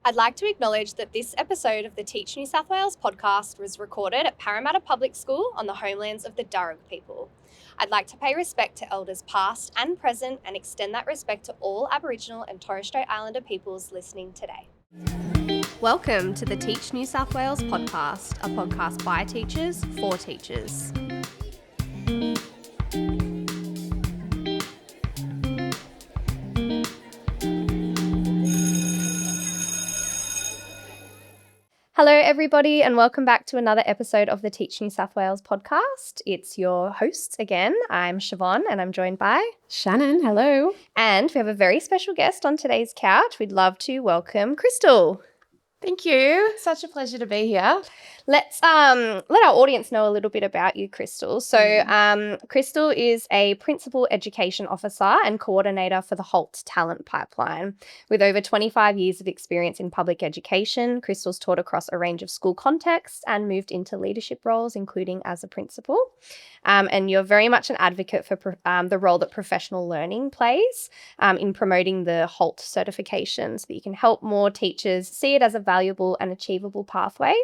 I'd like to acknowledge that this episode of the Teach New South Wales podcast was recorded at Parramatta Public School on the homelands of the Darug people. I'd like to pay respect to elders past and present and extend that respect to all Aboriginal and Torres Strait Islander peoples listening today. Welcome to the Teach New South Wales podcast, a podcast by teachers for teachers. Hello, everybody, and welcome back to another episode of the Teach New South Wales podcast. It's your hosts again. I'm Siobhan, and I'm joined by Shannon. Hello. And we have a very special guest on today's couch. We'd love to welcome Krystal. Thank you. Such a pleasure to be here. Let's let our audience know a little bit about you, Krystal. So Krystal is a Principal Education Officer and Coordinator for the HALT Talent Pipeline. With over 25 years of experience in public education, Krystal's taught across a range of school contexts and moved into leadership roles, including as a principal. And you're very much an advocate for the role that professional learning plays in promoting the HALT certification so that you can help more teachers see it as a valuable and achievable pathway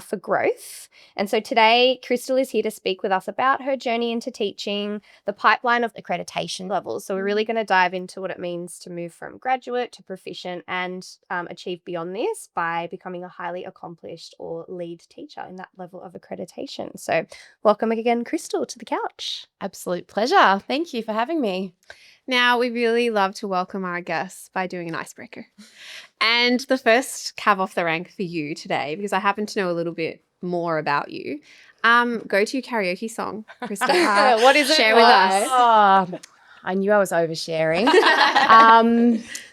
for growth. And so today, Krystal is here to speak with us about her journey into teaching, the pipeline of accreditation levels. So we're really going to dive into what it means to move from graduate to proficient and achieve beyond this by becoming a highly accomplished or lead teacher in that level of accreditation. So welcome again, Krystal, to the couch. Absolute pleasure. Thank you for having me. Now, we really love to welcome our guests by doing an icebreaker. And the first cav off the rank for you today, because I happen to know a little bit more about you, go-to karaoke song, Krystal. What is it? Share with us. Oh, I knew I was oversharing.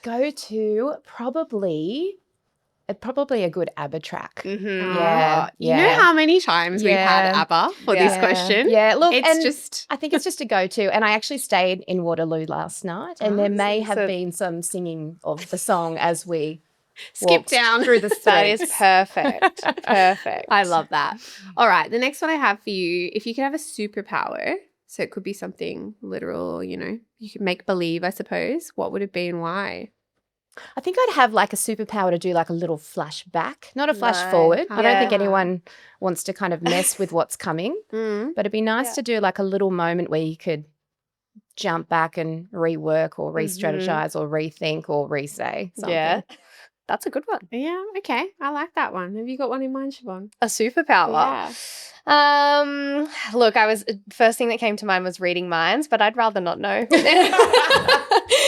Go to probably a good ABBA track. Mm-hmm. Yeah. You know how many times we've had ABBA for this question? Yeah, look, I think it's just a go-to. And I actually stayed in Waterloo last night, and there may have been some singing of the song as we skip down through the streets. That is perfect. Perfect. I love that. All right, the next one I have for you, if you could have a superpower, so it could be something literal or, you could make believe, I suppose, what would it be and why? I think I'd have like a superpower to do like a little flashback, not a flash forward. I don't Yeah. think anyone wants to kind of mess with what's coming, but it'd be nice to do like a little moment where you could jump back and rework or re-strategize or rethink or re-say something. Yeah. That's a good one. Yeah, okay. I like that one. Have you got one in mind, Siobhan? A superpower. Yeah. Look, first thing that came to mind was reading minds, but I'd rather not know.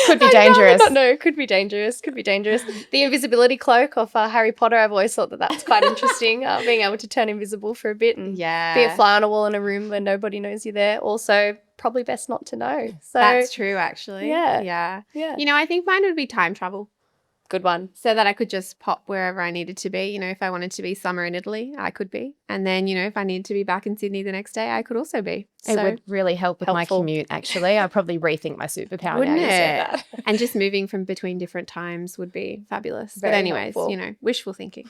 Could be dangerous. Could be dangerous. Could be dangerous. The invisibility cloak of Harry Potter, I've always thought that that's quite interesting, being able to turn invisible for a bit and be a fly on a wall in a room where nobody knows you're there. Also, probably best not to know. So That's true, actually. Yeah. I think mine would be time travel. Good one. So that I could just pop wherever I needed to be. If I wanted to be summer in Italy, I could be. And then, if I needed to be back in Sydney the next day, I could also be. It would really help with my commute, actually. I'd probably rethink my superpower Wouldn't now you it? say that. And just moving from between different times would be fabulous. Very but anyways, helpful. Wishful thinking.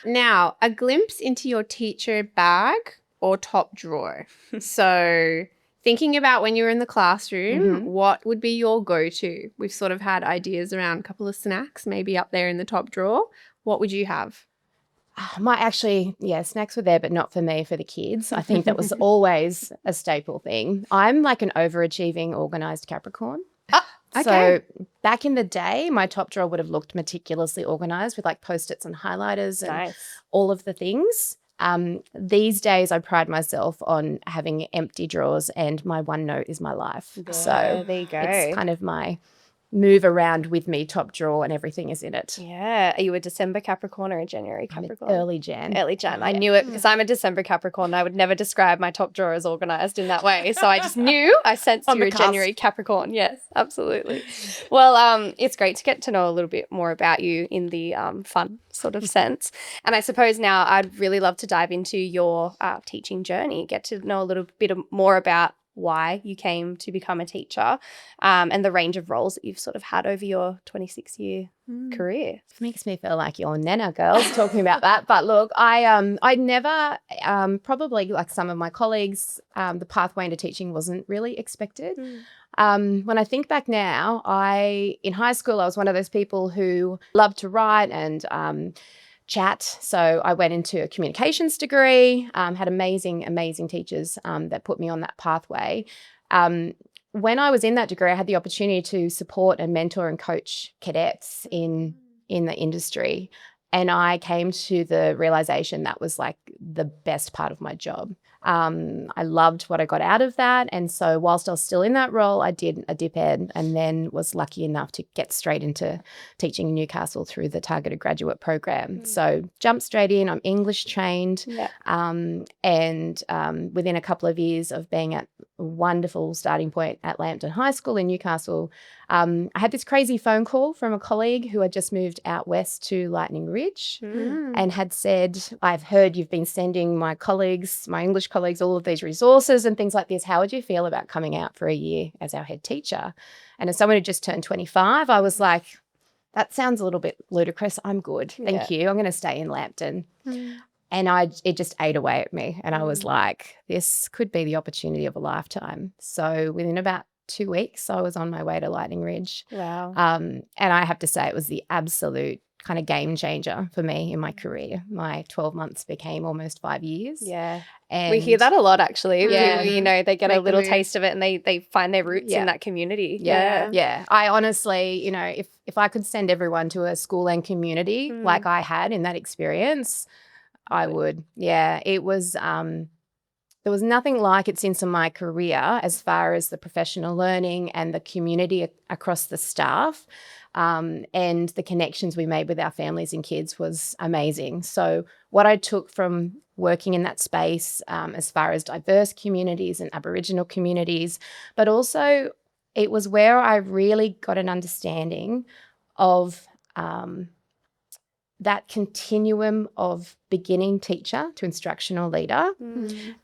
Now, a glimpse into your teacher bag or top drawer. So thinking about when you were in the classroom, what would be your go-to? We've sort of had ideas around a couple of snacks, maybe up there in the top drawer. What would you have? Snacks were there, but not for me, for the kids. I think that was always a staple thing. I'm like an overachieving, organised Capricorn. Okay. So back in the day, my top drawer would have looked meticulously organised with like Post-its and highlighters and all of the things. These days, I pride myself on having empty drawers, and my OneNote is my life. So there you go. it's kind of my move around with me top drawer, and everything is in it. Yeah. Are you a December Capricorn or a January Capricorn? Early Jan. Early Jan. I knew it because I'm a December Capricorn. I would never describe my top drawer as organised in that way. So I just knew. I sensed you were a January Capricorn. Yes, absolutely. Well, it's great to get to know a little bit more about you in the fun sort of sense. And I suppose now I'd really love to dive into your teaching journey, get to know a little bit more about why you came to become a teacher and the range of roles that you've sort of had over your 26-year career. It makes me feel like your nana girls talking about that. But look, I never, probably like some of my colleagues, the pathway into teaching wasn't really expected. When I think back now, in high school, I was one of those people who loved to write and chat. So I went into a communications degree, had amazing teachers that put me on that pathway. When I was in that degree, I had the opportunity to support and mentor and coach cadets in the industry. And I came to the realization that was like the best part of my job. I loved what I got out of that. And so whilst I was still in that role, I did a dip ed and then was lucky enough to get straight into teaching in Newcastle through the targeted graduate program. So jumped straight in. I'm English trained. Yeah. And within a couple of years of being at a wonderful starting point at Lambton High School in Newcastle, I had this crazy phone call from a colleague who had just moved out west to Lightning Ridge and had said, I've heard you've been sending my colleagues, my English colleagues, all of these resources and things like this. How would you feel about coming out for a year as our head teacher? And as someone who just turned 25, I was like, that sounds a little bit ludicrous. I'm good. Thank you. I'm going to stay in Lambton. And it just ate away at me. And I was like, this could be the opportunity of a lifetime. So within about 2 weeks, I was on my way to Lightning Ridge. Wow. And I have to say it was the absolute kind of game changer for me in my career. My 12 months became almost 5 years. Yeah. And We hear that a lot, actually. Yeah. People, they get a Make the little move. taste of it and they find their roots in that community. Yeah. I honestly, if I could send everyone to a school and community like I had in that experience, I would. Yeah. It was, there was nothing like it since in my career as far as the professional learning and the community across the staff and the connections we made with our families and kids was amazing. So what I took from working in that space as far as diverse communities and Aboriginal communities, but also it was where I really got an understanding of that continuum of beginning teacher to instructional leader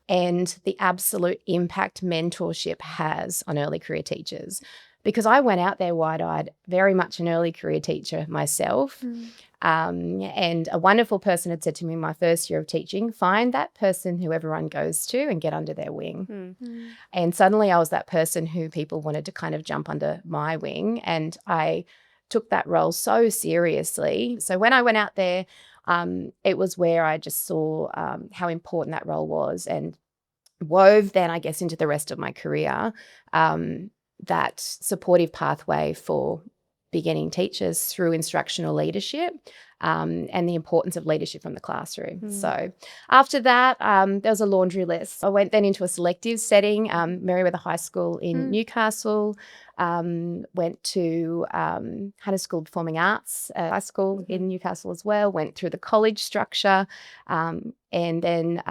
and the absolute impact mentorship has on early career teachers. Because I went out there wide-eyed, very much an early career teacher myself. And a wonderful person had said to me in my first year of teaching, find that person who everyone goes to and get under their wing. And suddenly I was that person who people wanted to kind of jump under my wing. And I took that role so seriously. So when I went out there, it was where I just saw how important that role was and wove then, I guess, into the rest of my career, that supportive pathway for beginning teachers through instructional leadership and the importance of leadership from the classroom. So after that, there was a laundry list. I went then into a selective setting, Merewether High School in Newcastle, went to Hannah School of Performing Arts High School in Newcastle as well, went through the college structure and then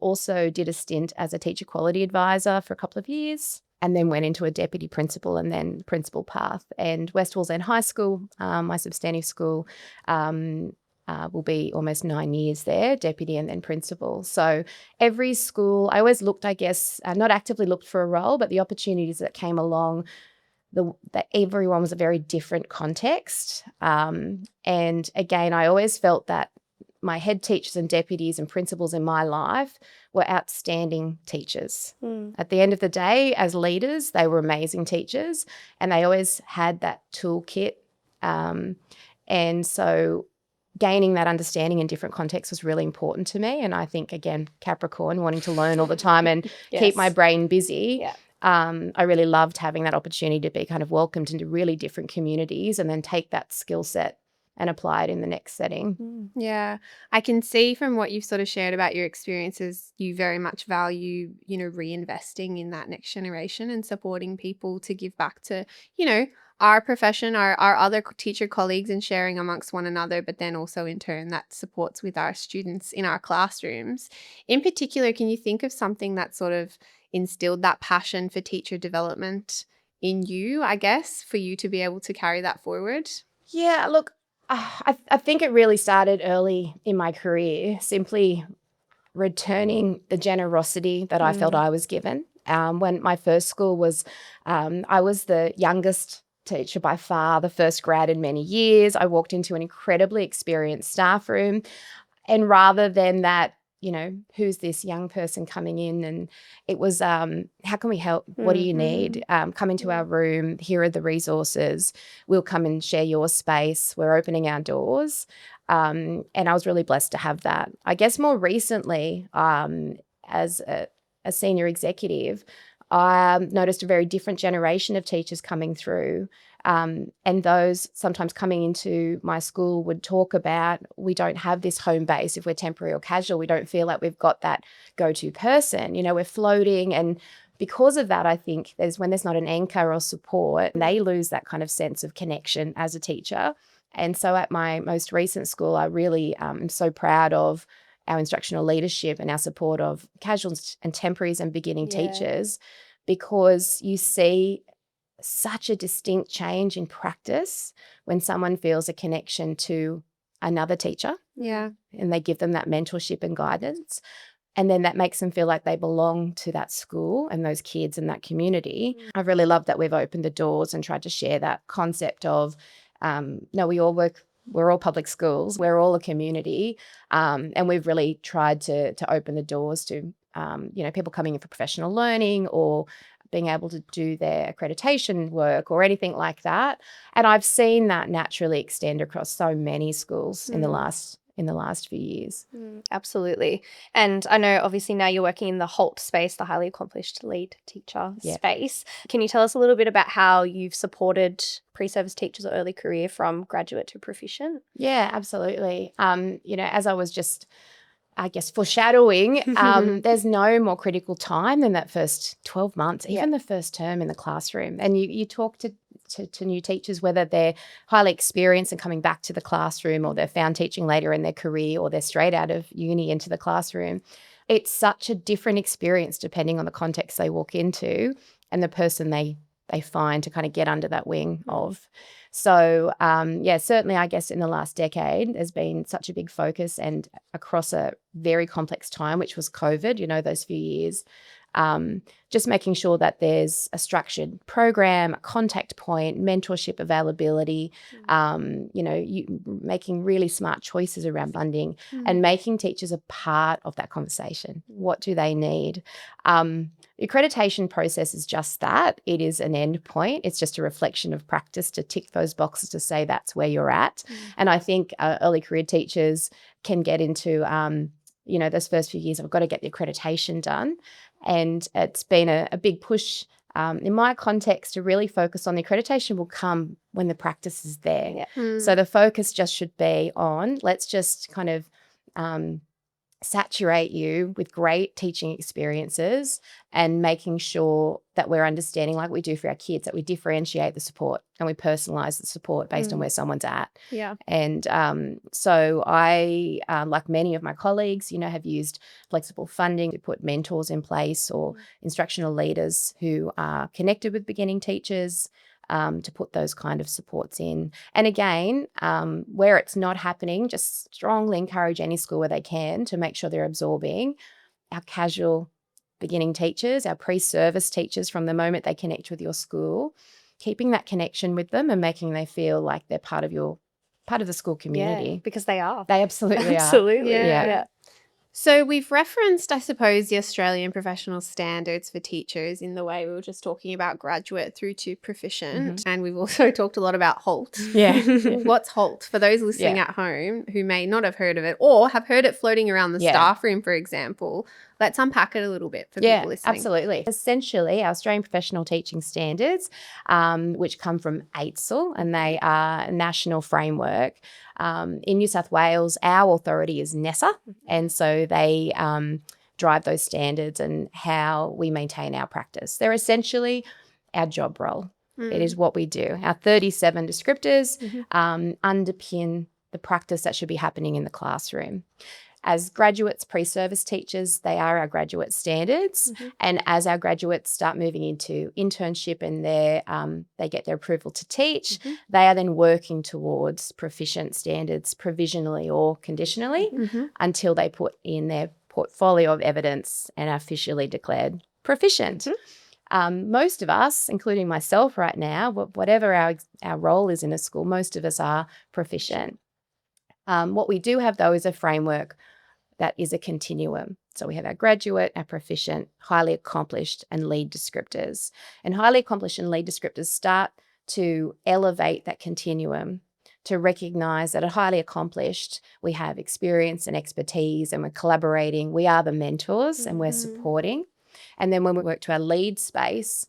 also did a stint as a teacher quality advisor for a couple of years. And then went into a deputy principal and then principal path. And West Wallsend High School, my substantive school, will be almost 9 years there, deputy and then principal. So every school, I always looked, I guess, not actively looked for a role, but the opportunities that came along, that everyone was a very different context. And again, I always felt that my head teachers and deputies and principals in my life were outstanding teachers. At the end of the day, as leaders, they were amazing teachers and they always had that toolkit. And so gaining that understanding in different contexts was really important to me. And I think, again, Capricorn, wanting to learn all the time and keep my brain busy. I really loved having that opportunity to be kind of welcomed into really different communities and then take that skill set and apply it in the next setting. Yeah, I can see from what you've sort of shared about your experiences, you very much value, reinvesting in that next generation and supporting people to give back to, our profession, our other teacher colleagues and sharing amongst one another, but then also in turn that supports with our students in our classrooms. In particular, can you think of something that sort of instilled that passion for teacher development in you, I guess, for you to be able to carry that forward? Yeah, look, I think it really started early in my career, simply returning the generosity that I felt I was given. When my first school was, I was the youngest teacher by far, the first grad in many years. I walked into an incredibly experienced staff room. And rather than that who's this young person coming in? And it was, how can we help? What do you need? Come into our room. Here are the resources. We'll come and share your space. We're opening our doors. And I was really blessed to have that. I guess more recently, as a senior executive, I noticed a very different generation of teachers coming through. And those sometimes coming into my school would talk about, we don't have this home base if we're temporary or casual. We don't feel like we've got that go-to person. We're floating. And because of that, I think when there's not an anchor or support, they lose that kind of sense of connection as a teacher. And so at my most recent school, I really am so proud of our instructional leadership and our support of casuals and temporaries and beginning teachers, because you see such a distinct change in practice when someone feels a connection to another teacher. Yeah. And they give them that mentorship and guidance. And then that makes them feel like they belong to that school and those kids and that community. I've really loved that we've opened the doors and tried to share that concept of, no, we're all public schools, we're all a community. And we've really tried to open the doors to, people coming in for professional learning or being able to do their accreditation work or anything like that. And I've seen that naturally extend across so many schools in the last few years. Absolutely. And I know obviously now you're working in the HALT space, the highly accomplished lead teacher space. Can you tell us a little bit about how you've supported pre-service teachers or early career from graduate to proficient? Yeah, absolutely. As I was just, I guess, foreshadowing, there's no more critical time than that first 12 months, even the first term in the classroom. And you talk to new teachers, whether they're highly experienced and coming back to the classroom, or they're found teaching later in their career, or they're straight out of uni into the classroom. It's such a different experience depending on the context they walk into and the person they find to kind of get under that wing of. So, certainly I guess in the last decade, there's been such a big focus, and across a very complex time, which was COVID, those few years, just making sure that there's a structured program, a contact point, mentorship availability, making really smart choices around funding and making teachers a part of that conversation. What do they need? The accreditation process is just that. It is an end point. It's just a reflection of practice to tick those boxes to say that's where you're at. And I think early career teachers can get into, those first few years, I've got to get the accreditation done. And it's been a big push in my context to really focus on the accreditation will come when the practice is there. So the focus just should be on, let's just kind of saturate you with great teaching experiences and making sure that we're understanding, like we do for our kids, that we differentiate the support and we personalize the support based on where someone's at. Yeah. And so I, like many of my colleagues, have used flexible funding to put mentors in place or instructional leaders who are connected with beginning teachers, to put those kind of supports in. And again, where it's not happening, just strongly encourage any school where they can to make sure they're absorbing our casual beginning teachers, our pre-service teachers from the moment they connect with your school, keeping that connection with them and making them feel like they're part of the school community. Yeah, because they are. They absolutely are. Absolutely. Yeah. So we've referenced, I suppose, the Australian professional standards for teachers in the way we were just talking about graduate through to proficient. And we've also talked a lot about HALT. Yeah. What's HALT? For those listening at home who may not have heard of it or have heard it floating around the staff room, for example, let's unpack it a little bit for people listening. Absolutely. Essentially, our Australian Professional Teaching Standards, which come from AITSL, and they are a national framework. In New South Wales, our authority is NESA, and so they drive those standards and how we maintain our practice. They're essentially our job role. It is what we do. Our 37 descriptors underpin the practice that should be happening in the classroom. As graduates, pre-service teachers, they are our graduate standards. And as our graduates start moving into internship and they get their approval to teach, they are then working towards proficient standards provisionally or conditionally until they put in their portfolio of evidence and are officially declared proficient. Most of us, including myself right now, whatever our role is in a school, most of us are proficient. What we do have, though, is a framework that is a continuum. So we have our graduate, our proficient, highly accomplished, and lead descriptors. And highly accomplished and lead descriptors start to elevate that continuum, to recognise that at highly accomplished, we have experience and expertise and we're collaborating. We are the mentors and we're supporting. And then when we work to our lead space,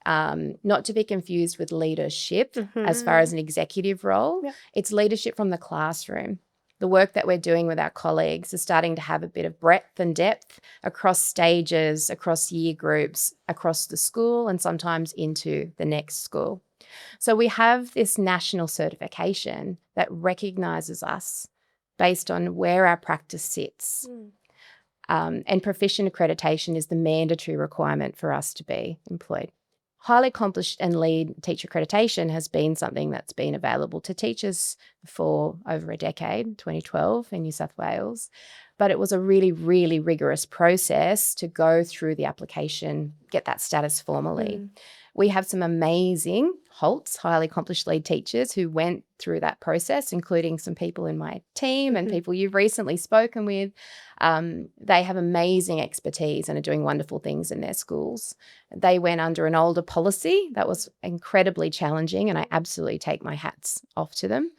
not to be confused with leadership as far as an executive role, it's leadership from the classroom. The work that we're doing with our colleagues is starting to have a bit of breadth and depth across stages, across year groups, across the school, and sometimes into the next school. So we have this national certification that recognises us based on where our practice sits. And proficient accreditation is the mandatory requirement for us to be employed. Highly accomplished and lead teacher accreditation has been something that's been available to teachers for over a decade, 2012 in New South Wales. But it was a really, really rigorous process to go through the application, get that status formally. We have some amazing HALTs, highly accomplished lead teachers, who went through that process, including some people in my team and people you've recently spoken with. They have amazing expertise and are doing wonderful things in their schools. They went under an older policy that was incredibly challenging, and I absolutely take my hats off to them.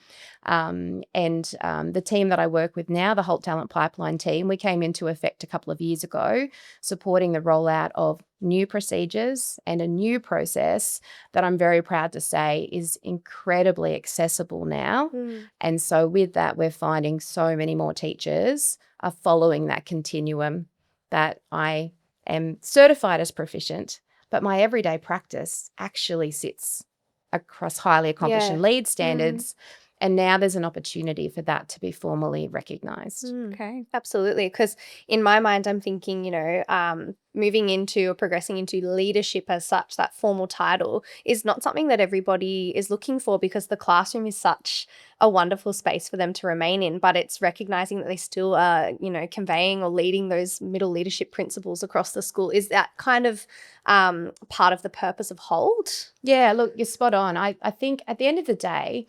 The team that I work with now, the HALT Talent Pipeline team, we came into effect a couple of years ago, supporting the rollout of new procedures and a new process that I'm very proud to say is incredibly accessible now. And so with that, we're finding so many more teachers are following that continuum, that I am certified as proficient, but my everyday practice actually sits across highly accomplished and lead standards. And now there's an opportunity for that to be formally recognised. Okay, absolutely. Because in my mind, I'm thinking, moving into or progressing into leadership as such, that formal title is not something that everybody is looking for, because the classroom is such a wonderful space for them to remain in. But it's recognising that they still are, conveying or leading those middle leadership principles across the school. Is that kind of part of the purpose of HALT? Yeah, look, you're spot on. I think at the end of the day,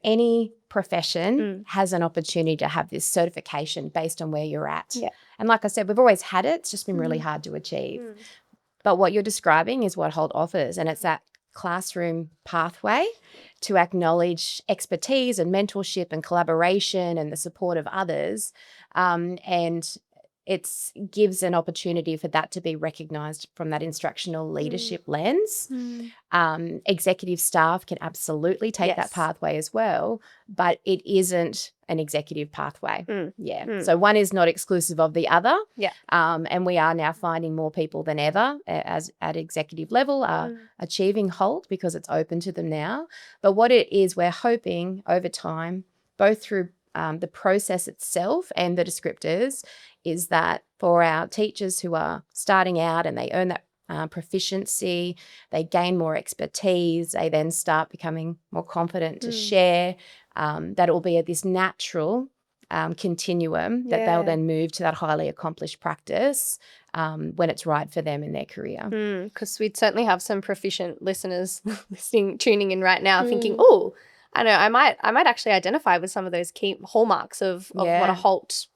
any profession has an opportunity to have this certification based on where you're at. Yeah. And like I said, we've always had it. It's just been really hard to achieve. But what you're describing is what HALT offers, and it's that classroom pathway to acknowledge expertise and mentorship and collaboration and the support of others. And it gives an opportunity for that to be recognised from that instructional leadership lens. Executive staff can absolutely take that pathway as well, but it isn't an executive pathway. So one is not exclusive of the other. And we are now finding more people than ever as at executive level are achieving HALT because it's open to them now. But what it is, we're hoping over time, both through the process itself and the descriptors, is that for our teachers who are starting out and they earn that proficiency, they gain more expertise, they then start becoming more confident to share, that it will be at this natural continuum that they'll then move to that highly accomplished practice when it's right for them in their career. Because we'd certainly have some proficient listeners tuning in right now thinking, oh, I know I might actually identify with some of those key hallmarks of what a HALT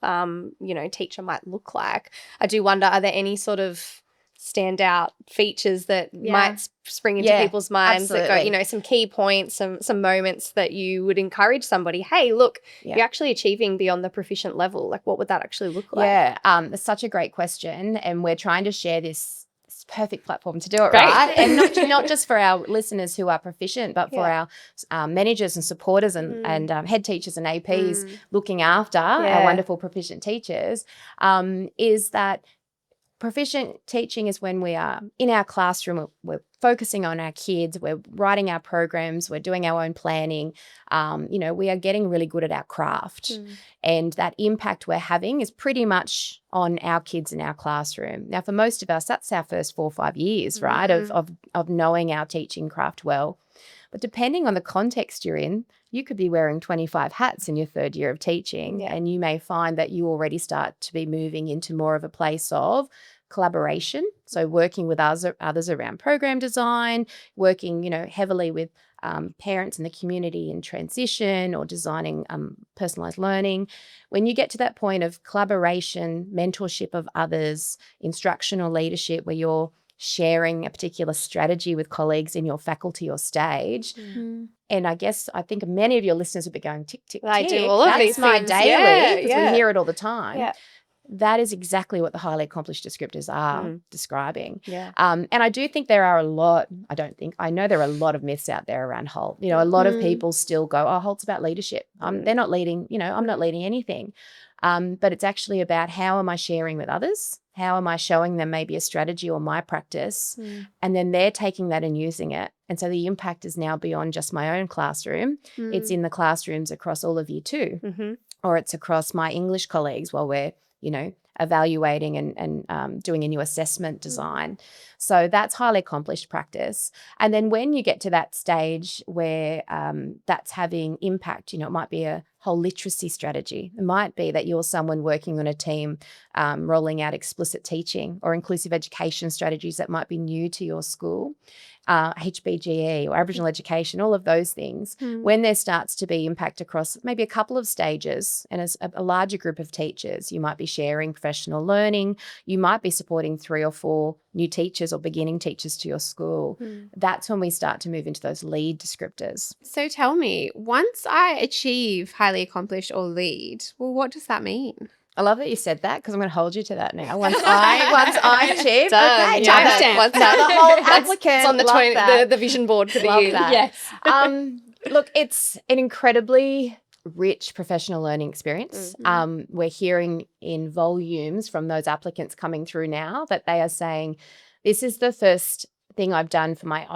teacher might look like. I do wonder, are there any sort of standout features that might spring into people's minds that go, some key points, some moments that you would encourage somebody, hey, look, you're actually achieving beyond the proficient level. Like, what would that actually look like? It's such a great question, and we're trying to share this perfect platform to do it, right? And not just for our listeners who are proficient, but for our managers and supporters and head teachers and APs looking after our wonderful proficient teachers, is that proficient teaching is when we are in our classroom, we're focusing on our kids, we're writing our programs, we're doing our own planning. We are getting really good at our craft. And that impact we're having is pretty much on our kids in our classroom. Now, for most of us, that's our first 4 or 5 years, right, of knowing our teaching craft well. But depending on the context you're in, you could be wearing 25 hats in your third year of teaching, and you may find that you already start to be moving into more of a place of collaboration. So working with others around program design, working, heavily with parents in the community in transition or designing personalised learning. When you get to that point of collaboration, mentorship of others, instructional leadership where you're sharing a particular strategy with colleagues in your faculty or stage. And I think many of your listeners will be going, tick, tick, I tick. do all of these my things. daily, because we hear it all the time. Yeah. That is exactly what the highly accomplished descriptors are describing. Yeah. And I do think there are I know there are a lot of myths out there around HALT. You know, a lot of people still go, oh, HALT's about leadership. They're not leading, I'm not leading anything. But it's actually about how am I sharing with others? How am I showing them maybe a strategy or my practice? And then they're taking that and using it. And so the impact is now beyond just my own classroom. It's in the classrooms across all of year 2, or it's across my English colleagues while we're, evaluating and doing a new assessment design. So that's highly accomplished practice. And then when you get to that stage where that's having impact, it might be a whole literacy strategy. It might be that you're someone working on a team rolling out explicit teaching or inclusive education strategies that might be new to your school, HBGE or Aboriginal education, all of those things. When there starts to be impact across maybe a couple of stages and as a larger group of teachers, you might be sharing professional learning, you might be supporting 3 or 4 new teachers or beginning teachers to your school. That's when we start to move into those lead descriptors. So tell me, once I achieve highly accomplished or lead, well, what does that mean? I love that you said that because I'm going to hold you to that now. Once I achieve, done. okay, Timestamp. the whole applicant. It's on the vision board for the love year. that. Yes. Look, it's an incredibly rich professional learning experience. We're hearing in volumes from those applicants coming through now that they are saying, this is the first thing I've done for my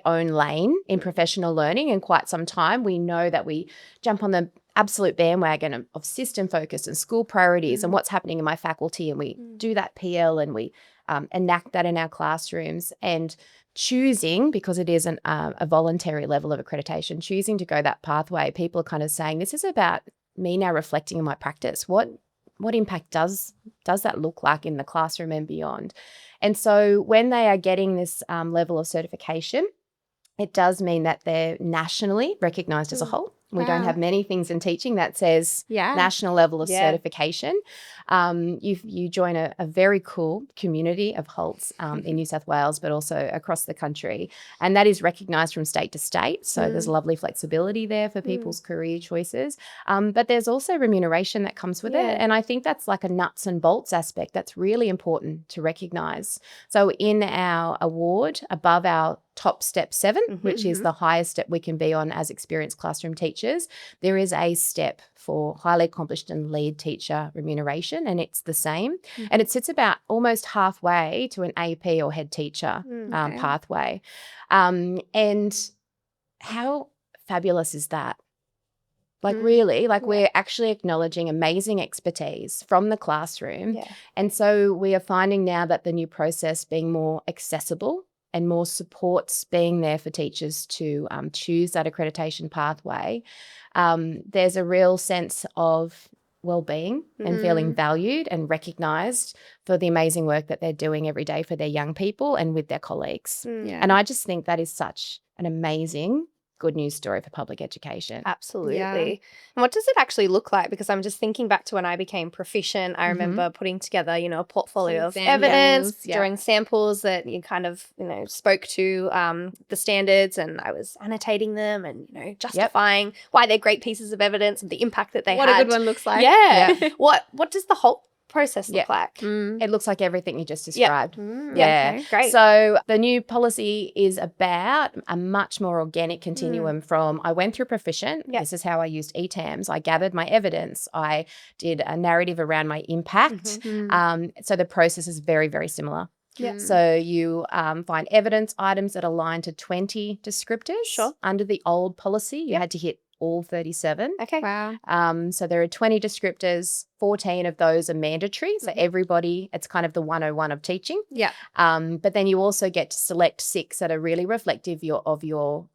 own lane in professional learning in quite some time. We know that we jump on the absolute bandwagon of system focus and school priorities and what's happening in my faculty, and we do that PL and we enact that in our classrooms, and choosing, because it is a voluntary level of accreditation, choosing to go that pathway. People are kind of saying, this is about me now reflecting on my practice. What impact does that look like in the classroom and beyond? And so when they are getting this level of certification, it does mean that they're nationally recognised as a whole. We don't have many things in teaching that says national level of certification. You join a very cool community of HALTs in New South Wales, but also across the country. And that is recognised from state to state. So there's lovely flexibility there for people's career choices. But there's also remuneration that comes with it. And I think that's like a nuts and bolts aspect that's really important to recognise. So in our award, above our top step 7, which is the highest step we can be on as experienced classroom teachers, there is a step for highly accomplished and lead teacher remuneration, and it's the same. And it sits about almost halfway to an AP or head teacher pathway. And how fabulous is that? Like really, we're actually acknowledging amazing expertise from the classroom. Yeah. And so we are finding now that the new process being more accessible and more supports being there for teachers to choose that accreditation pathway, there's a real sense of well-being and feeling valued and recognised for the amazing work that they're doing every day for their young people and with their colleagues. And I just think that is such an amazing good news story for public education. Absolutely. And what does it actually look like? Because I'm just thinking back to when I became proficient. I remember putting together, a portfolio of evidence, drawing samples that you kind of, spoke to the standards, and I was annotating them and, justifying why they're great pieces of evidence and the impact that they had. What a good one looks like. Yeah. What does the whole process look like? It looks like everything you just described. Okay, great. So the new policy is about a much more organic continuum from I went through proficient. This is how I used ETAMS. I gathered my evidence. I did a narrative around my impact. So the process is very, very similar. So you find evidence items that align to 20 descriptors. Under the old policy, you had to hit all 37. Okay. Wow. So there are 20 descriptors, 14 of those are mandatory. So everybody, it's kind of the 101 of teaching. But then you also get to select 6 that are really reflective of your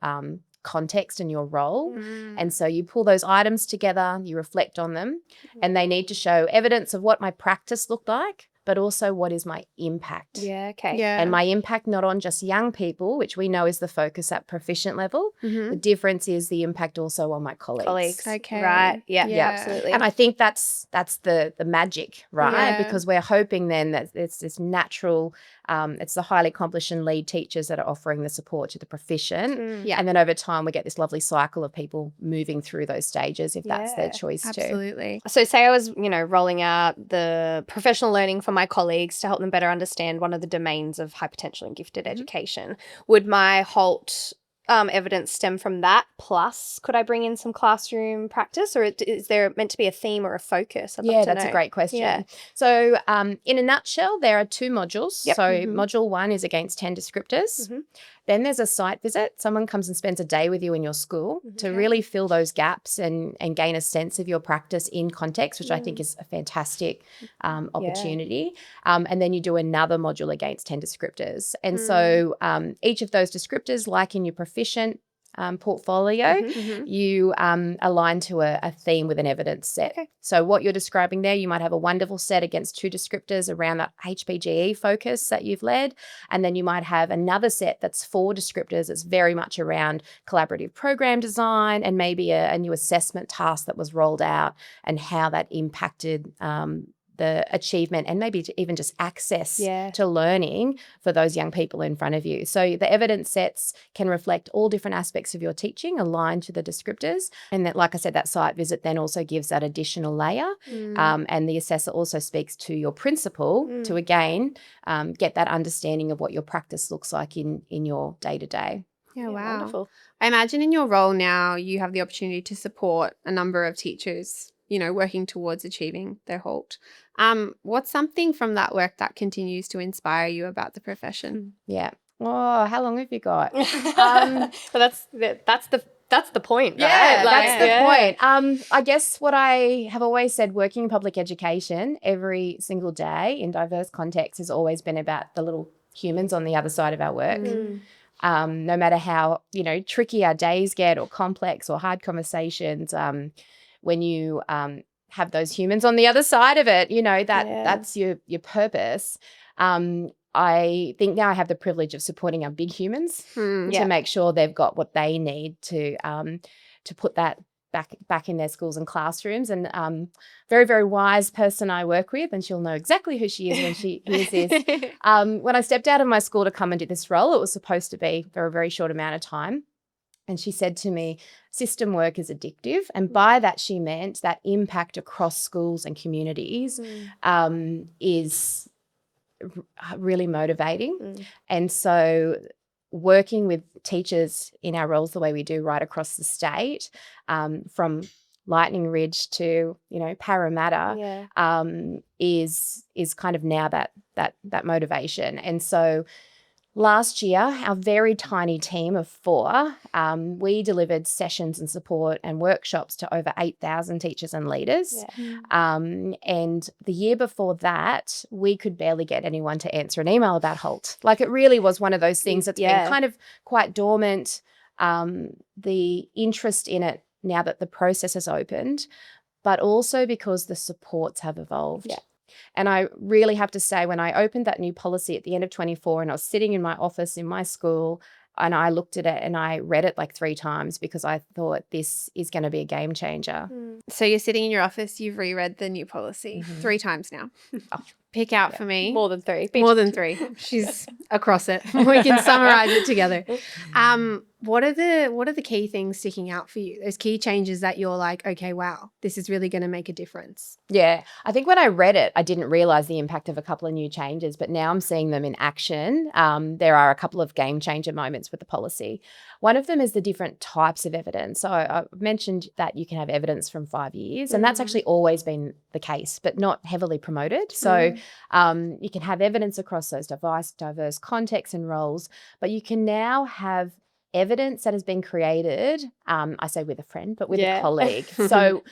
context and your role. And so you pull those items together, you reflect on them, and they need to show evidence of what my practice looked like, but also what is my impact. Yeah, okay. Yeah. And my impact not on just young people, which we know is the focus at proficient level. The difference is the impact also on my colleagues. Okay. Right. Yeah, Yeah. absolutely. And I think that's the magic, right? Yeah. Because we're hoping then that it's this natural, it's the highly accomplished and lead teachers that are offering the support to the proficient. Yeah. And then over time we get this lovely cycle of people moving through those stages if that's their choice too. Absolutely. So say I was, rolling out the professional learning for my colleagues to help them better understand one of the domains of high potential and gifted education. Would my HALT evidence stem from that? Plus, could I bring in some classroom practice, or is there meant to be a theme or a focus? That's a great question. Yeah. So in a nutshell, there are 2 modules. Yep. So module 1 is against 10 descriptors. Then there's a site visit. Someone comes and spends a day with you in your school to really fill those gaps and gain a sense of your practice in context, which I think is a fantastic opportunity. And then you do another module against 10 descriptors. And so each of those descriptors, like in your proficient portfolio, you align to a theme with an evidence set. Okay. So what you're describing there, you might have a wonderful set against 2 descriptors around that HPGE focus that you've led, and then you might have another set that's 4 descriptors that's very much around collaborative program design and maybe a new assessment task that was rolled out and how that impacted the achievement and maybe even just access to learning for those young people in front of you. So the evidence sets can reflect all different aspects of your teaching aligned to the descriptors. And that, like I said, that site visit then also gives that additional layer. And the assessor also speaks to your principal to, again, get that understanding of what your practice looks like in your day-to-day. Yeah, wow. Wonderful. I imagine in your role now, you have the opportunity to support a number of teachers, working towards achieving their HALT. What's something from that work that continues to inspire you about the profession? Yeah. Oh, how long have you got? Well, that's the point, right? Yeah, that's the point. I guess what I have always said, working in public education every single day in diverse contexts has always been about the little humans on the other side of our work. No matter how, tricky our days get or complex or hard conversations, when you have those humans on the other side of it, that's your purpose. I think now I have the privilege of supporting our big humans to make sure they've got what they need to put that back in their schools and classrooms. And very, very wise person I work with, and she'll know exactly who she is when she hears this. When I stepped out of my school to come and do this role, it was supposed to be for a very short amount of time. And she said to me, system work is addictive. And by that, she meant that impact across schools and communities is really motivating. And so working with teachers in our roles the way we do right across the state, from Lightning Ridge to, Parramatta, is kind of now that motivation. And so last year, our very tiny team of 4, we delivered sessions and support and workshops to over 8,000 teachers and leaders. And the year before that, we could barely get anyone to answer an email about HALT. Like, it really was one of those things that's been kind of quite dormant, the interest in it now that the process has opened, but also because the supports have evolved. And I really have to say, when I opened that new policy at the end of 24 and I was sitting in my office in my school and I looked at it and I read it like 3 times because I thought this is going to be a game changer. So you're sitting in your office, you've reread the new policy 3 times now. Pick out for me. More than 3. More than 3. She's across it. We can summarize it together. What are the key things sticking out for you? Those key changes that you're like, okay, wow, this is really going to make a difference. Yeah. I think when I read it, I didn't realize the impact of a couple of new changes, but now I'm seeing them in action. There are a couple of game changer moments with the policy. One of them is the different types of evidence. So I mentioned that you can have evidence from 5 years, and that's actually always been the case, but not heavily promoted. So you can have evidence across those diverse contexts and roles, but you can now have evidence that has been created, I say with a friend, but with a colleague. So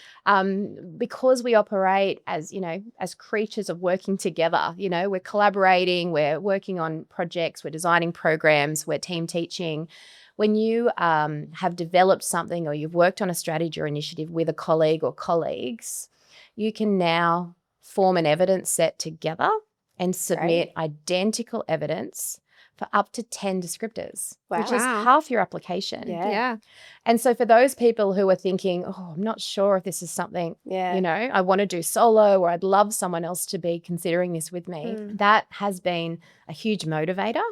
because we operate as, as creatures of working together, we're collaborating, we're working on projects, we're designing programs, we're team teaching. When you have developed something or you've worked on a strategy or initiative with a colleague or colleagues, you can now form an evidence set together and submit identical evidence for up to 10 descriptors, Wow. which is half your application. Yeah. And so for those people who are thinking, oh, I'm not sure if this is something, you know, I want to do solo, or I'd love someone else to be considering this with me, that has been a huge motivator.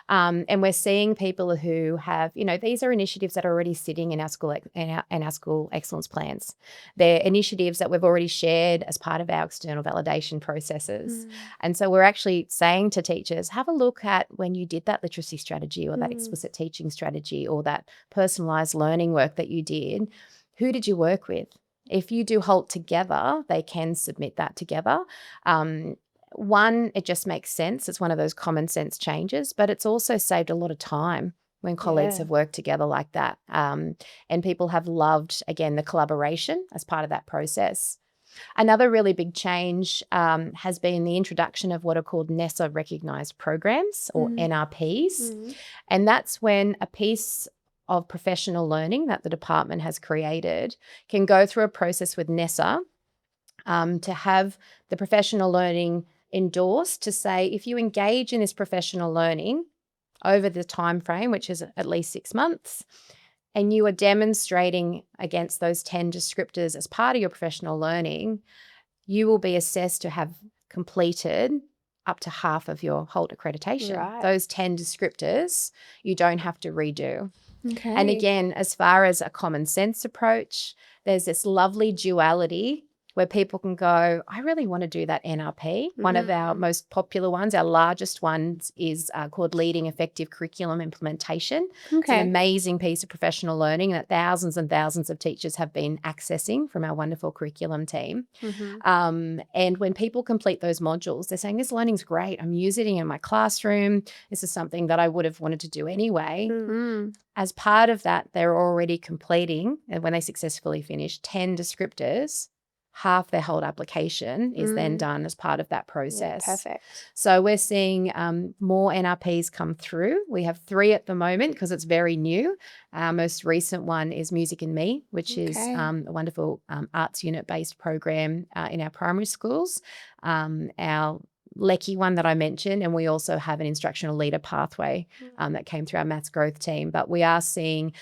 And we're seeing people who have, you know, these are initiatives that are already sitting in our school our school excellence plans. They're initiatives that we've already shared as part of our external validation processes. And so we're actually saying to teachers, have a look at when you did that literacy strategy or that explicit teaching strategy or that personalised learning work that you did, who did you work with? If you do HALT together, they can submit that together. One, it just makes sense. It's one of those common sense changes, but it's also saved a lot of time when colleagues have worked together like that. And people have loved, again, the collaboration as part of that process. Another really big change has been the introduction of what are called NSW recognised programs, or NRPs. And that's when a piece of professional learning that the department has created can go through a process with NSW to have the professional learning endorsed to say, if you engage in this professional learning over the time frame, which is at least 6 months, and you are demonstrating against those 10 descriptors as part of your professional learning, you will be assessed to have completed up to half of your HALT accreditation. Right. Those 10 descriptors you don't have to redo. Okay. And again, as far as a common sense approach, there's this lovely duality where people can go, I really want to do that NRP. One of our most popular ones, our largest ones, is called Leading Effective Curriculum Implementation. It's an amazing piece of professional learning that thousands and thousands of teachers have been accessing from our wonderful curriculum team. And when people complete those modules, they're saying, this learning's great. I'm using it in my classroom. This is something that I would have wanted to do anyway. As part of that, they're already completing, and when they successfully finish, 10 descriptors. Half their HALT application is then done as part of that process. Yeah, perfect. So we're seeing more NRPs come through. We have 3 at the moment because it's very new. Our most recent one is Music and Me, which is a wonderful arts unit-based program in our primary schools. Our Lecky one that I mentioned, and we also have an instructional leader pathway that came through our maths growth team. But we are seeing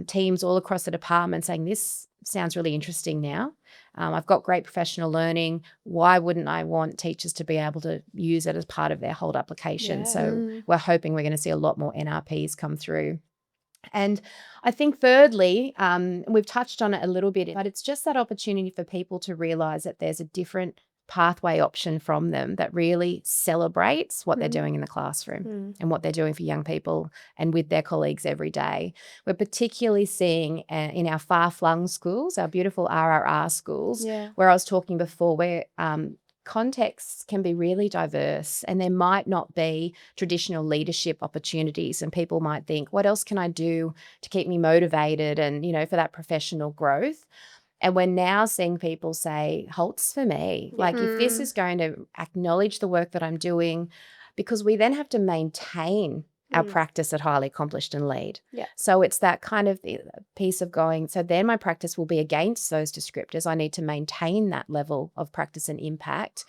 teams all across the department saying, this sounds really interesting now. I've got great professional learning. Why wouldn't I want teachers to be able to use it as part of their HALT application? So we're hoping we're going to see a lot more NRPs come through. And I think thirdly, we've touched on it a little bit, but it's just that opportunity for people to realise that there's a different pathway option from them that really celebrates what they're doing in the classroom and what they're doing for young people and with their colleagues every day. We're particularly seeing in our far-flung schools, our beautiful RRR schools, where I was talking before, where contexts can be really diverse and there might not be traditional leadership opportunities, and people might think, what else can I do to keep me motivated and, you know, for that professional growth? And we're now seeing people say, HALT's for me. Like if this is going to acknowledge the work that I'm doing, because we then have to maintain our practice at highly accomplished and lead. So it's that kind of piece of going, so then my practice will be against those descriptors. I need to maintain that level of practice and impact.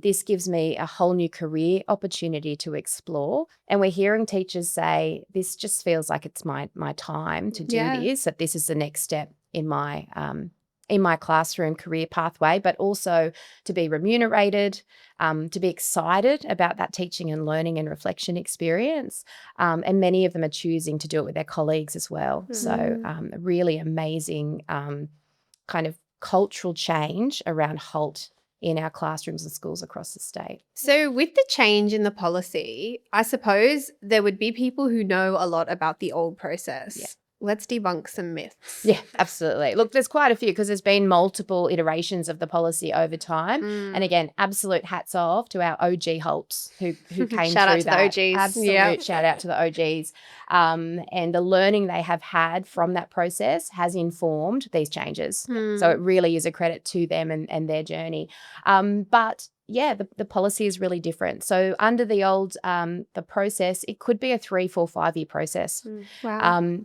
This gives me a whole new career opportunity to explore. And we're hearing teachers say, this just feels like it's my time to do this, that this is the next step in my classroom career pathway, but also to be remunerated, to be excited about that teaching and learning and reflection experience. And many of them are choosing to do it with their colleagues as well. So really amazing kind of cultural change around HALT in our classrooms and schools across the state. So with the change in the policy, I suppose there would be people who know a lot about the old process. Let's debunk some myths. Yeah, absolutely. Look, there's quite a few because there's been multiple iterations of the policy over time. And again, absolute hats off to our OG HALTs who came shout through that. Shout out to the OGs. Absolute shout out to the OGs. And the learning they have had from that process has informed these changes. So it really is a credit to them and their journey. But yeah, the policy is really different. So under the old the process, it could be a 3, 4, 5 year process. Wow.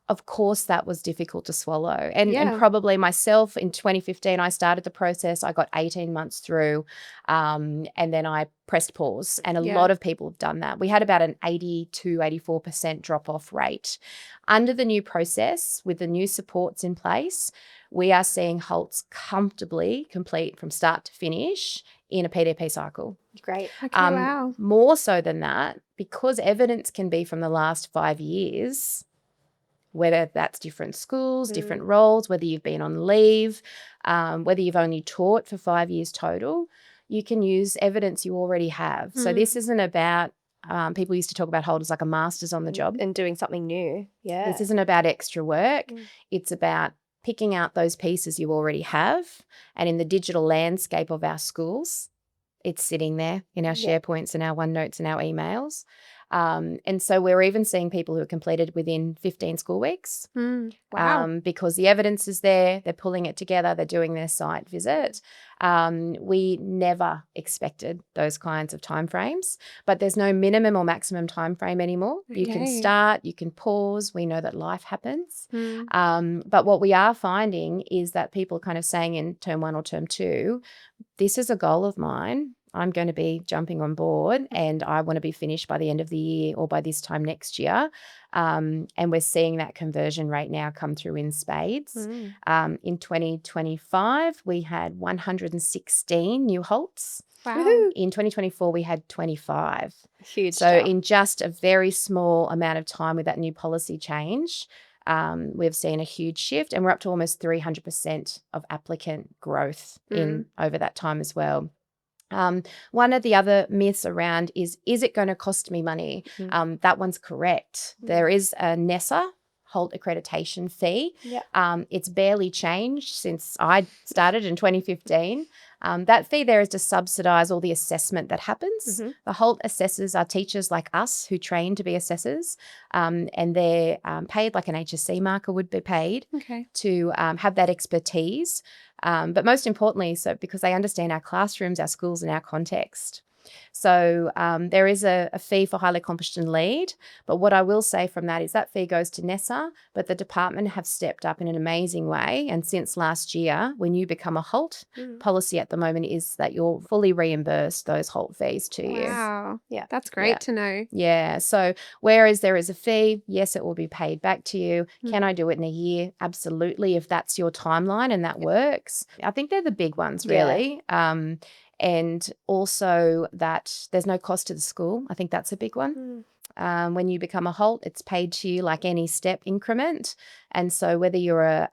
of course, that was difficult to swallow. And probably myself in 2015, I started the process. I got 18 months through and then I pressed pause. And a lot of people have done that. We had about an 82-84% drop-off rate. Under the new process, with the new supports in place, we are seeing HALTs comfortably complete from start to finish in a PDP cycle. Great. Okay, wow. More so than that, because evidence can be from the last 5 years, whether that's different schools, different roles, whether you've been on leave, whether you've only taught for 5 years total, you can use evidence you already have. So this isn't about, people used to talk about HALT as like a master's on the job. And doing something new. Yeah. This isn't about extra work. It's about picking out those pieces you already have, and in the digital landscape of our schools, it's sitting there in our SharePoints and our OneNotes and our emails. And so we're even seeing people who are completed within 15 school weeks. Wow. Because the evidence is there, they're pulling it together, they're doing their site visit. We never expected those kinds of timeframes, but there's no minimum or maximum timeframe anymore. You can start, you can pause. We know that life happens. But what we are finding is that people are kind of saying in term 1 or term 2, this is a goal of mine. I'm going to be jumping on board and I want to be finished by the end of the year or by this time next year. And we're seeing that conversion rate now come through in spades. In 2025, we had 116 new HALTs. Wow. In 2024, we had 25. Huge. So jump. in just a very small amount of time with that new policy change, we've seen a huge shift, and we're up to almost 300% of applicant growth in over that time as well. One of the other myths around is it going to cost me money? That one's correct. There is a NESA HALT accreditation fee. It's barely changed since I started in 2015. That fee there is to subsidise all the assessment that happens. The HALT assessors are teachers like us who train to be assessors, and they're paid like an HSC marker would be paid to have that expertise. But most importantly, so because they understand our classrooms, our schools, and our context. So there is a fee for highly accomplished and lead. But what I will say from that is that fee goes to NESA, but the department have stepped up in an amazing way. And since last year, when you become a HALT, policy at the moment is that you'll fully reimburse those HALT fees to you. Wow. Yeah. That's great to know. Yeah. So whereas there is a fee, yes, it will be paid back to you. Can I do it in a year? Absolutely. If that's your timeline and that works. I think they're the big ones, really. And also that there's no cost to the school. I think that's a big one. When you become a HALT, it's paid to you like any step increment. And so whether you're a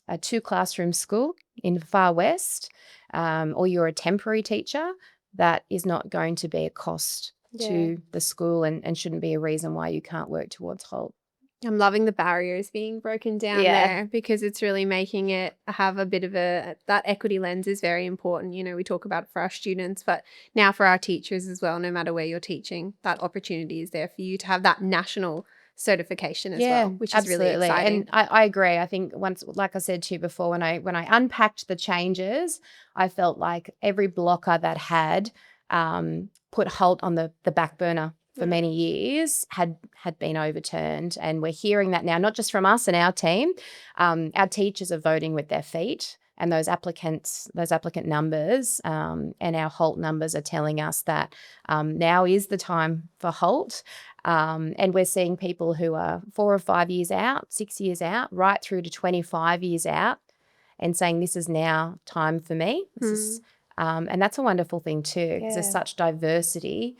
2-classroom school in the far west or you're a temporary teacher, that is not going to be a cost to the school and shouldn't be a reason why you can't work towards HALT. I'm loving the barriers being broken down there, because it's really making it have a bit of that equity lens is very important. You know, we talk about it for our students, but now for our teachers as well, no matter where you're teaching, that opportunity is there for you to have that national certification as well, which is really exciting. And I agree. I think once, like I said to you before, when I unpacked the changes, I felt like every blocker that had put HALT on the back burner for many years had been overturned. And we're hearing that now, not just from us and our team. Our teachers are voting with their feet, and those applicant numbers and our HALT numbers are telling us that now is the time for HALT. And we're seeing people who are 4 or 5 years out, 6 years out, right through to 25 years out, and saying this is now time for me. This is, and that's a wonderful thing too, because there's such diversity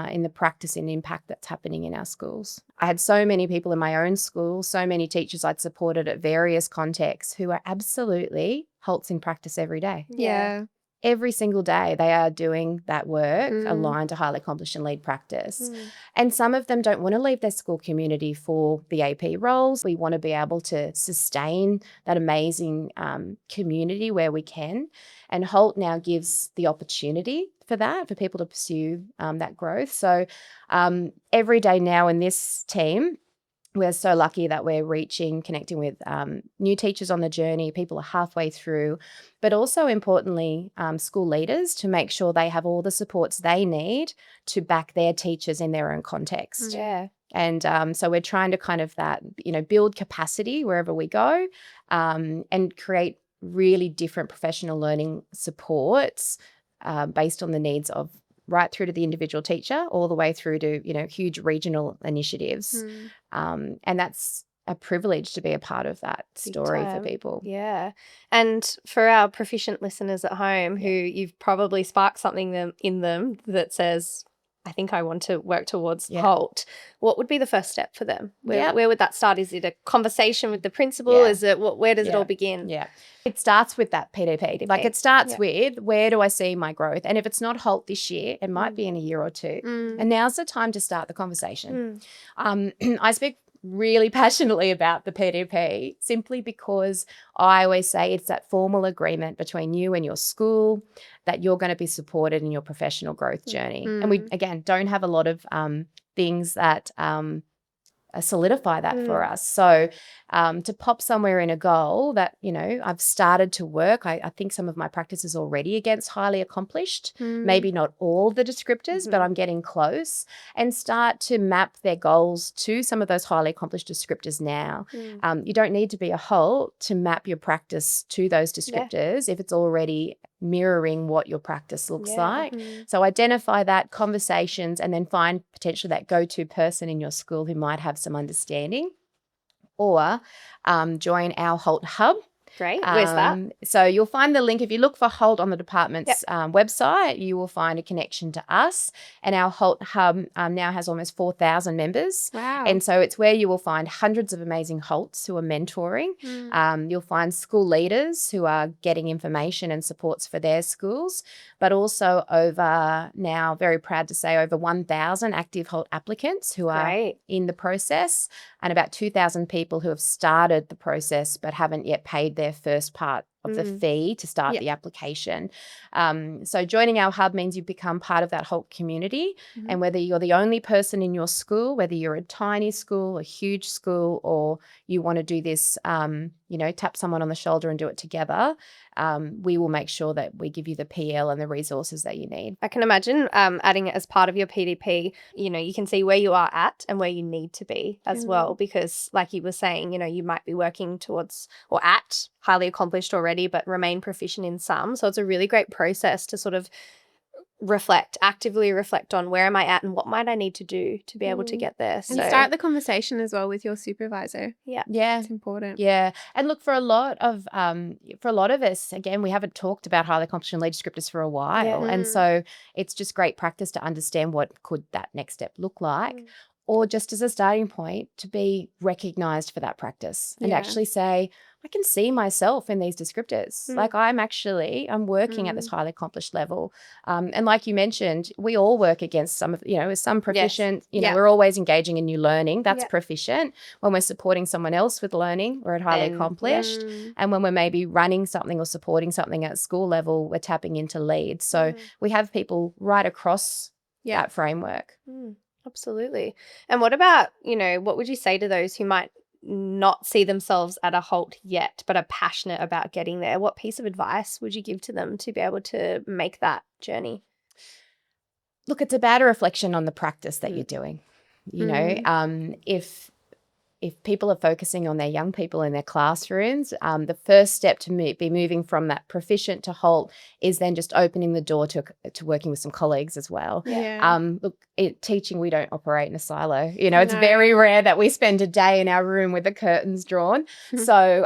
in the practice and impact that's happening in our schools. I had so many people in my own school, so many teachers I'd supported at various contexts who are absolutely HALTs in practice every day. Yeah. Every single day they are doing that work aligned to highly accomplished and lead practice. And some of them don't want to leave their school community for the AP roles. We want to be able to sustain that amazing community where we can. And HALT now gives the opportunity for that, for people to pursue that growth. So every day now in this team, we're so lucky that we're connecting with new teachers on the journey. People are halfway through, but also importantly, school leaders to make sure they have all the supports they need to back their teachers in their own context. And so we're trying to kind of build capacity wherever we go, and create really different professional learning supports based on the needs of right through to the individual teacher, all the way through to, huge regional initiatives. And that's a privilege to be a part of that story for people. Yeah. And for our proficient listeners at home who you've probably sparked something in them that says, I think I want to work towards HALT, what would be the first step for them? Where would that start? Is it a conversation with the principal? Is it where does it all begin? Yeah. It starts with that PDP. Like it starts with, where do I see my growth? And if it's not HALT this year, it might be in a year or two. And now's the time to start the conversation. I speak really passionately about the PDP simply because I always say it's that formal agreement between you and your school that you're going to be supported in your professional growth journey. And we, again, don't have a lot of things that solidify that for us. So to pop somewhere in a goal that, I've started to work, I think some of my practice is already against highly accomplished, maybe not all the descriptors, but I'm getting close, and start to map their goals to some of those highly accomplished descriptors now. You don't need to be a HALT to map your practice to those descriptors if it's already mirroring what your practice looks like. So identify that, conversations, and then find potentially that go-to person in your school who might have some understanding, or join our HALT Hub. Great. Where's that? So you'll find the link. If you look for HALT on the department's website, you will find a connection to us. And our HALT Hub now has almost 4,000 members. Wow. And so it's where you will find hundreds of amazing HALTs who are mentoring. You'll find school leaders who are getting information and supports for their schools, but also now, very proud to say, over 1,000 active HALT applicants who are in the process, and about 2,000 people who have started the process but haven't yet paid their first part of the fee to start the application. So joining our hub means you become part of that HALT community, and whether you're the only person in your school, whether you're a tiny school, a huge school, or you want to do this, tap someone on the shoulder and do it together, we will make sure that we give you the PL and the resources that you need. I can imagine adding it as part of your PDP, you can see where you are at and where you need to be as well, because like you were saying, you might be working towards or at highly accomplished already, but remain proficient in some. So it's a really great process to sort of actively reflect on where am I at and what might I need to do to be able to get there. And start the conversation as well with your supervisor. Yeah. It's important. Yeah. And look, for a lot of us, again, we haven't talked about highly accomplished and lead descriptors for a while. And so it's just great practice to understand what could that next step look like. Or just as a starting point, to be recognised for that practice and actually say, I can see myself in these descriptors. Like I'm working at this highly accomplished level. And like you mentioned, we all work against some of, some proficient, we're always engaging in new learning. That's proficient. When we're supporting someone else with learning, we're at highly accomplished. And when we're maybe running something or supporting something at school level, we're tapping into leads. So we have people right across that framework. Absolutely. And what about, what would you say to those who might not see themselves at a HALT yet, but are passionate about getting there? What piece of advice would you give to them to be able to make that journey? Look, it's about a reflection on the practice that you're doing. If people are focusing on their young people in their classrooms, the first step to be moving from that proficient to HALT is then just opening the door to working with some colleagues as well. Look, teaching, we don't operate in a silo. It's very rare that we spend a day in our room with the curtains drawn. So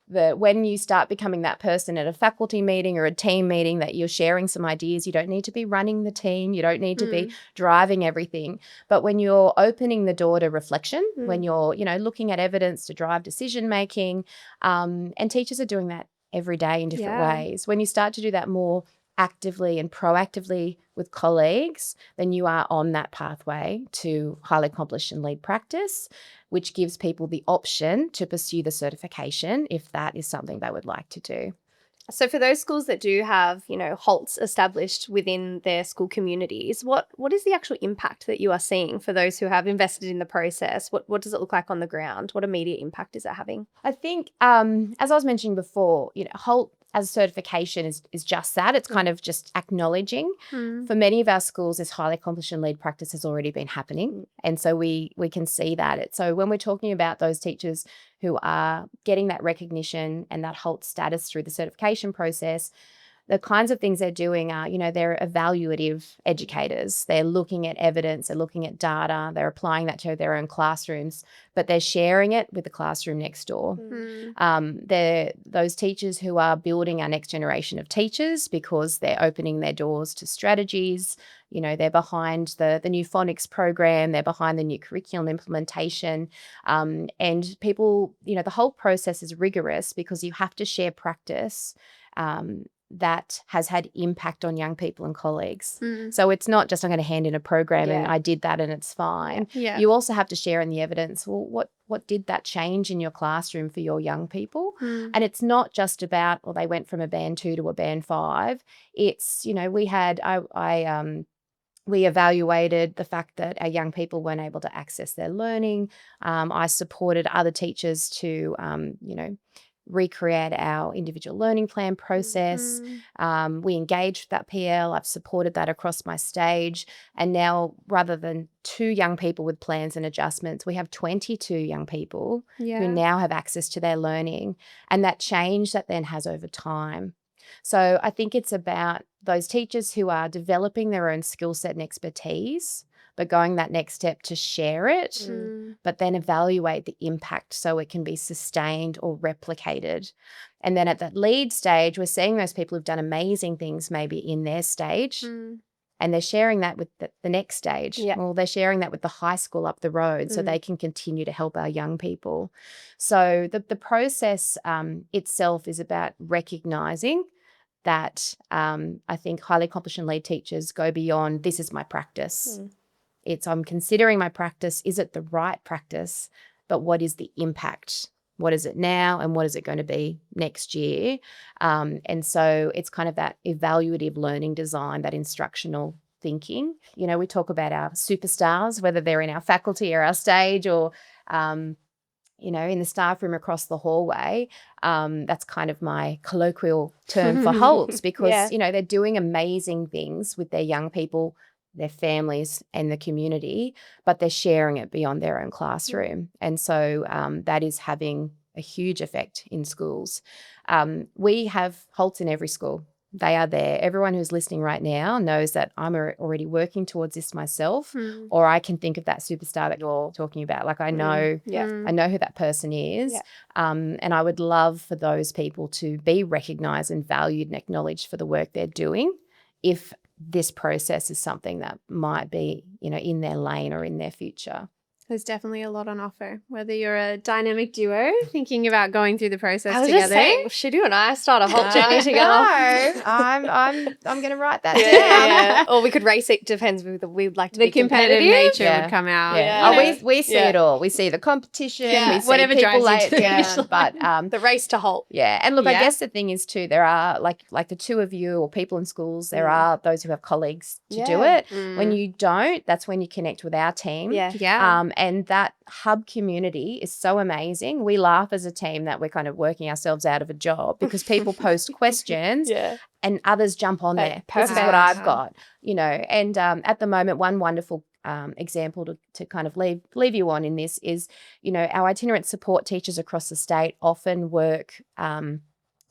when you start becoming that person at a faculty meeting or a team meeting that you're sharing some ideas, you don't need to be running the team, you don't need to be driving everything. But when you're opening the door to reflection, when you're, looking at evidence to drive decision making, and teachers are doing that every day in different ways. When you start to do that more actively and proactively with colleagues, then you are on that pathway to highly accomplished and lead practice, which gives people the option to pursue the certification if that is something they would like to do. So for those schools that do have, HALTs established within their school communities, what is the actual impact that you are seeing for those who have invested in the process? What does it look like on the ground? What immediate impact is it having? I think, as I was mentioning before, HALT as certification is just that. It's kind of just acknowledging. For many of our schools, this highly accomplished and lead practice has already been happening. And so we can see that. So when we're talking about those teachers who are getting that recognition and that HALT status through the certification process, the kinds of things they're doing are, they're evaluative educators. They're looking at evidence, they're looking at data, they're applying that to their own classrooms, but they're sharing it with the classroom next door. They're those teachers who are building our next generation of teachers because they're opening their doors to strategies. They're behind the new phonics program, they're behind the new curriculum implementation. And people, the whole process is rigorous because you have to share practice that has had impact on young people and colleagues. So it's not just I'm going to hand in a program and I did that and it's fine. Yeah. You also have to share in the evidence. Well, what did that change in your classroom for your young people? And it's not just about, well, they went from a band 2 to a band 5. It's, we evaluated the fact that our young people weren't able to access their learning. I supported other teachers to, recreate our individual learning plan process. We engaged with that PL. I've supported that across my stage. And now, rather than 2 young people with plans and adjustments, we have 22 young people who now have access to their learning, and that change that then has over time. So I think it's about those teachers who are developing their own skill set and expertise, but going that next step to share it, but then evaluate the impact so it can be sustained or replicated. And then at that lead stage, we're seeing those people who've done amazing things maybe in their stage, and they're sharing that with the next stage. Well, they're sharing that with the high school up the road so they can continue to help our young people. So the process itself is about recognising that I think highly accomplished and lead teachers go beyond, this is my practice. It's I'm considering my practice. Is it the right practice? But what is the impact? What is it now? And what is it going to be next year? And so it's kind of that evaluative learning design, that instructional thinking. We talk about our superstars, whether they're in our faculty or our stage or, in the staff room across the hallway. That's kind of my colloquial term for HALTs because, they're doing amazing things with their young people, their families and the community, but they're sharing it beyond their own classroom. And so that is having a huge effect in schools. We have HALTs in every school. They are there. Everyone who's listening right now knows that I'm already working towards this myself, or I can think of that superstar that you're talking about. Like I know who that person is. And I would love for those people to be recognised and valued and acknowledged for the work they're doing if this process is something that might be, in their lane or in their future. There's definitely a lot on offer, whether you're a dynamic duo thinking about going through the process I was together. just saying, should you and I start a HALT journey together? No, I'm going to write that down. Or we could race it. Depends. We'd like to The be competitive nature would come out. We see it all. We see the competition. We see whatever people drives you lay it to down. But the race to HALT. And look, I guess the thing is too, there are like the 2 of you or people in schools, there are those who have colleagues to do it. When you don't, that's when you connect with our team. And that hub community is so amazing. We laugh as a team that we're kind of working ourselves out of a job because people post questions and others jump on there. This is what I've got, and at the moment, one wonderful example to kind of leave you on in this is, our itinerant support teachers across the state often work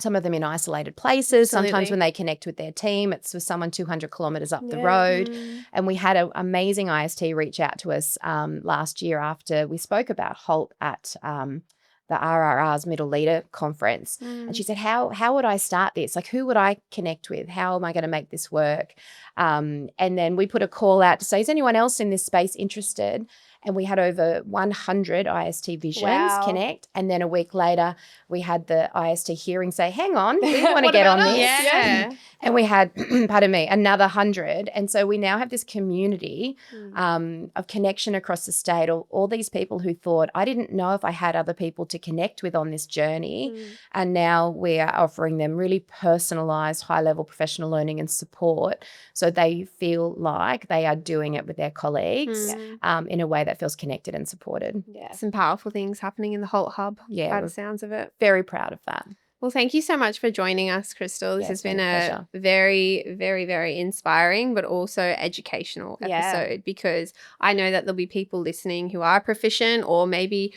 some of them in isolated places. Absolutely. Sometimes when they connect with their team, it's with someone 200 kilometres up the road. And we had an amazing IST reach out to us last year after we spoke about HALT at the RRR's Middle Leader Conference. And she said, how would I start this? Like, who would I connect with? How am I going to make this work? And then we put a call out to say, is anyone else in this space interested? And we had over 100 IST visions connect. And then a week later, we had the IST hearing say, hang on, we want to get on this. And we had, another 100. And so we now have this community of connection across the state. All these people who thought, I didn't know if I had other people to connect with on this journey. And now we are offering them really personalised, high-level professional learning and support so they feel like they are doing it with their colleagues in a way that feels connected and supported. Some powerful things happening in the HALT Hub by the sounds of it. Very proud of that. Well, thank you so much for joining us, Krystal. This has been a pleasure. very, very, very inspiring, but also educational episode, because I know that there'll be people listening who are proficient or maybe,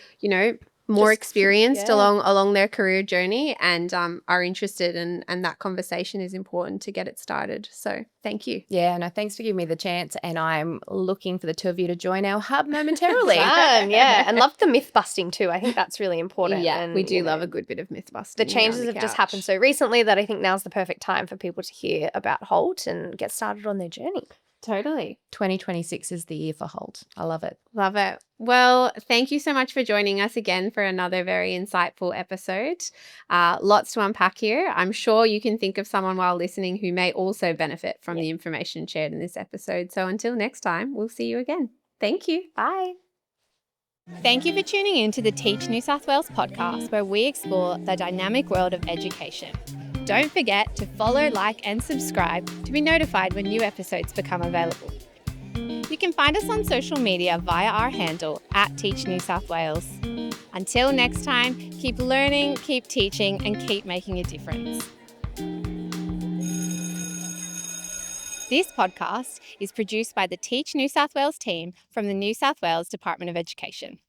more experienced along their career journey and are interested, and that conversation is important to get it started. So thank you. Yeah, no, thanks for giving me the chance, and I'm looking for the two of you to join our hub momentarily. And love the myth busting too. I think that's really important. Yeah, and, we do love a good bit of myth busting. The changes have just happened so recently that I think now's the perfect time for people to hear about HALT and get started on their journey. Totally. 2026 is the year for HALT. I love it. Love it. Well, thank you so much for joining us again for another very insightful episode. Lots to unpack here. I'm sure you can think of someone while listening who may also benefit from the information shared in this episode. So until next time, we'll see you again. Thank you. Bye. Thank you for tuning in to the Teach New South Wales podcast, where we explore the dynamic world of education. Don't forget to follow, like, and subscribe to be notified when new episodes become available. You can find us on social media via our handle @Teach New South Wales. Until next time, keep learning, keep teaching, and keep making a difference. This podcast is produced by the Teach New South Wales team from the New South Wales Department of Education.